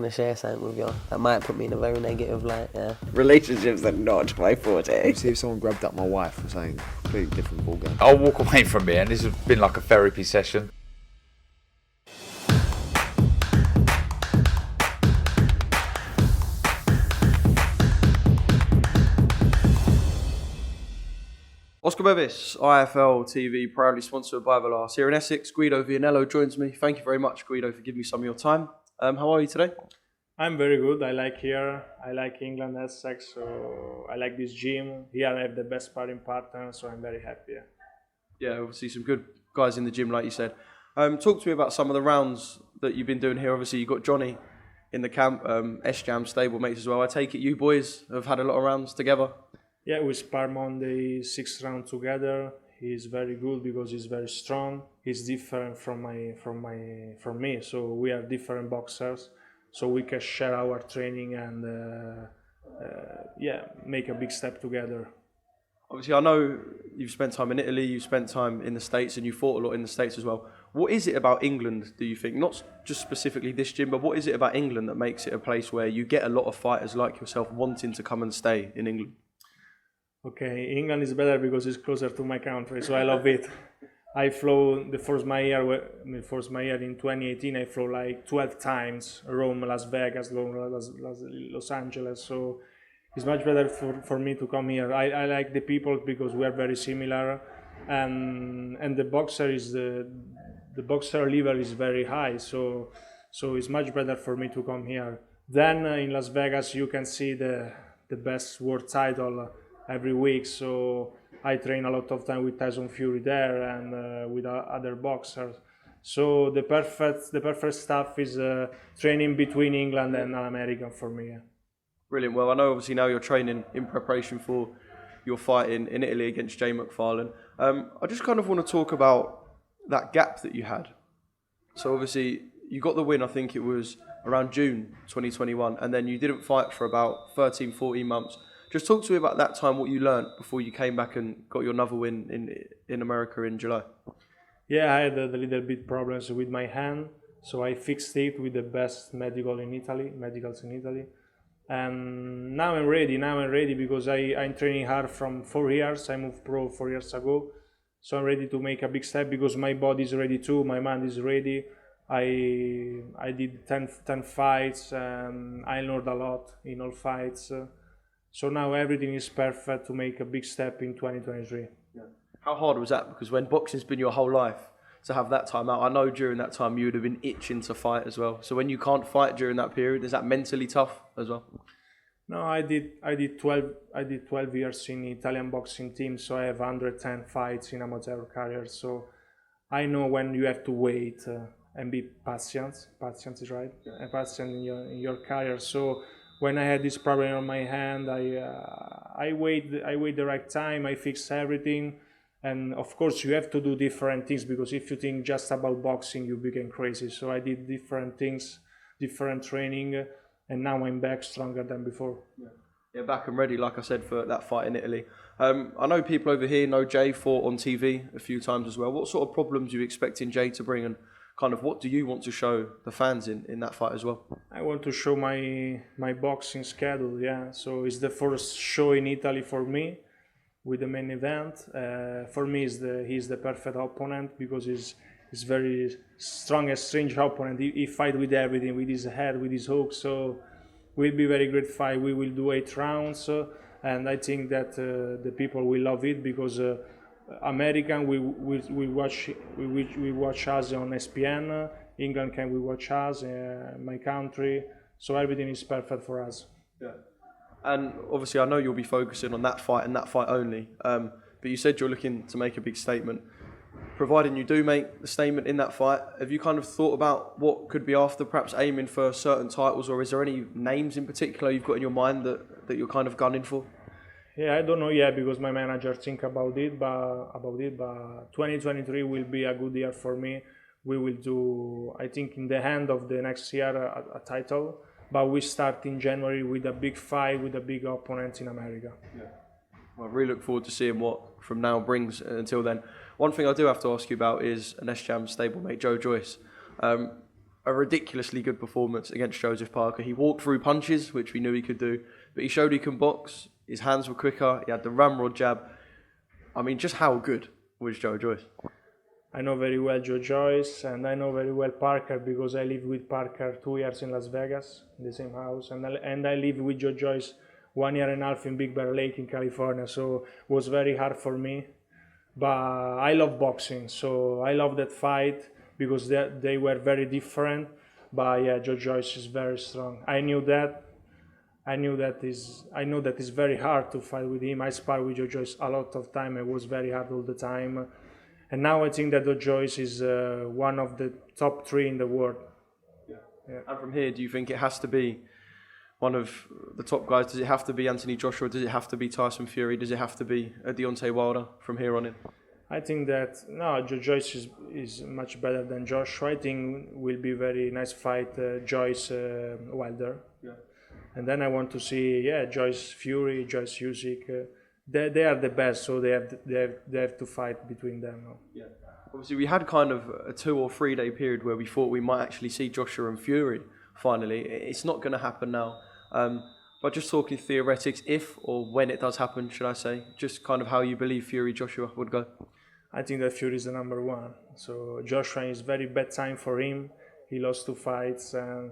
to share something with you. That might put me in a very negative light, yeah. Relationships are not my forte. See if someone grabbed up my wife or something, completely different ballgame. I'll walk away from here, and this has been like a therapy session. Oscar Bevis, IFL TV, proudly sponsored by Velas. Here in Essex, Guido Vianello joins me. Thank you very much, Guido, for giving me some of your time. How are you today? I'm very good. I like here. I like England, Essex. So I like this gym. Here I have the best sparring partner, so I'm very happy. Yeah, obviously some good guys in the gym, like you said. Talk to me about some of the rounds that you've been doing here. Obviously, you've got Johnny in the camp, S-Jam, stable mates as well. I take it you boys have had a lot of rounds together? Yeah, we spar Monday 6th round together. He's very good because he's very strong. He's different from me. So we are different boxers. So we can share our training and make a big step together. Obviously, I know you've spent time in Italy, you've spent time in the States, and you fought a lot in the States as well. What is it about England, do you think? Not just specifically this gym, but what is it about England that makes it a place where you get a lot of fighters like yourself wanting to come and stay in England? Okay, England is better because it's closer to my country, so I love it. I flew the first my year in 2018. I flew like 12 times: Rome, Las Vegas, Los Angeles. So it's much better for me to come here. I like the people because we are very similar, and the boxer is the boxer level is very high. So it's much better for me to come here. Then in Las Vegas you can see the best world title every week, so I train a lot of time with Tyson Fury there and with other boxers. So the perfect stuff is training between England and America for me. Brilliant. Well, I know obviously now you're training in preparation for your fight in Italy against Jay McFarlane. I just kind of want to talk about that gap that you had. So obviously you got the win, I think it was around June 2021, and then you didn't fight for about 13, 14 months. Just talk to me about that time, what you learned before you came back and got your another win in America in July. Yeah, I had a little bit problems with my hand, so I fixed it with the best medicals in Italy. And now I'm ready because I'm training hard from 4 years. I moved pro 4 years ago, so I'm ready to make a big step because my body is ready too, my mind is ready. I did 10 fights and I learned a lot in all fights. So now everything is perfect to make a big step in 2023. Yeah. How hard was that? Because when boxing's been your whole life, to have that time out, I know during that time you would have been itching to fight as well. So when you can't fight during that period, is that mentally tough as well? No, I did 12 years in Italian boxing team, so I have 110 fights in amateur career. So I know when you have to wait and be patient. Patience is right, yeah. And patient in your career. So when I had this problem on my hand, I wait the right time. I fix everything, and of course you have to do different things because if you think just about boxing, you become crazy. So I did different things, different training, and now I'm back stronger than before. Yeah, back and ready, like I said, for that fight in Italy. I know people over here know Jay fought on TV a few times as well. What sort of problems are you expecting Jay to bring, and kind of what do you want to show the fans in that fight as well? I want to show my boxing schedule, yeah. So it's the first show in Italy for me with the main event. For me, he's the perfect opponent because he's very strong and strange opponent. He fight with everything, with his head, with his hook. So will be very great fight. We will do 8 rounds, and I think that the people will love it because American we watch us on ESPN. England we watch us, my country. So everything is perfect for us. Yeah. And obviously I know you'll be focusing on that fight and that fight only. But you said you're looking to make a big statement. Providing you do make the statement in that fight, have you kind of thought about what could be after, perhaps aiming for certain titles, or is there any names in particular you've got in your mind that you're kind of gunning for? Yeah, I don't know yet because my manager think about it, but 2023 will be a good year for me. We will do, I think, in the end of the next year a title, but we start in January with a big fight with a big opponent in America. Yeah. Well, I really look forward to seeing what from now brings until then. One thing I do have to ask you about is an S-Jam stablemate, Joe Joyce. a ridiculously good performance against Joseph Parker. He walked through punches, which we knew he could do, but he showed he can box. His hands were quicker. He had the ramrod jab. I mean, just how good was Joe Joyce? I know very well Joe Joyce, and I know very well Parker because I lived with Parker 2 years in Las Vegas, in the same house, and I lived with Joe Joyce 1 year and a half in Big Bear Lake in California, so it was very hard for me. But I love boxing, so I love that fight because they were very different. But yeah, Joe Joyce is very strong. I know that it's very hard to fight with him. I sparred with Joe Joyce a lot of time. It was very hard all the time. And now I think that Joe Joyce is one of the top 3 in the world. Yeah. And from here, do you think it has to be one of the top guys? Does it have to be Anthony Joshua? Does it have to be Tyson Fury? Does it have to be a Deontay Wilder from here on in? I think that no, Joe Joyce is much better than Joshua. I think will be very nice fight, Joyce-Wilder. Yeah. And then I want to see Joyce Fury, Joyce Usyk. They are the best, so they have to fight between them. Yeah. Obviously, we had kind of a 2 or 3 day period where we thought we might actually see Joshua and Fury finally. It's not going to happen now. But just talking theoretics, if or when it does happen, should I say, just kind of how you believe Fury Joshua would go. I think that Fury is the number 1. So Joshua is very bad time for him. He lost 2 fights, and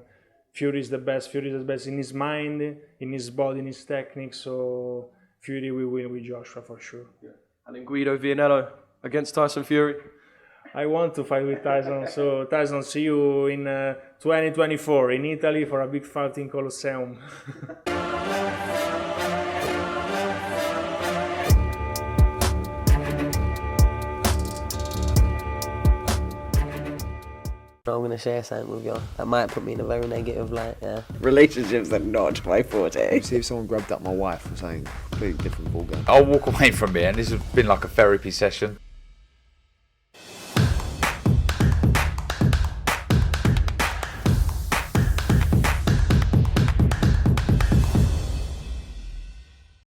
Fury is the best. Fury is the best in his mind, in his body, in his technique. So Fury will win with Joshua for sure. Yeah. And then Guido Vianello against Tyson Fury. I want to fight with Tyson. So Tyson, see you in 2024 in Italy for a big fight in Colosseum. I'm going to share something with you. That might put me in a very negative light, yeah. Relationships are not my forte. See if someone grabbed up my wife or something, completely different ballgame. I'll walk away from it, and this has been like a therapy session.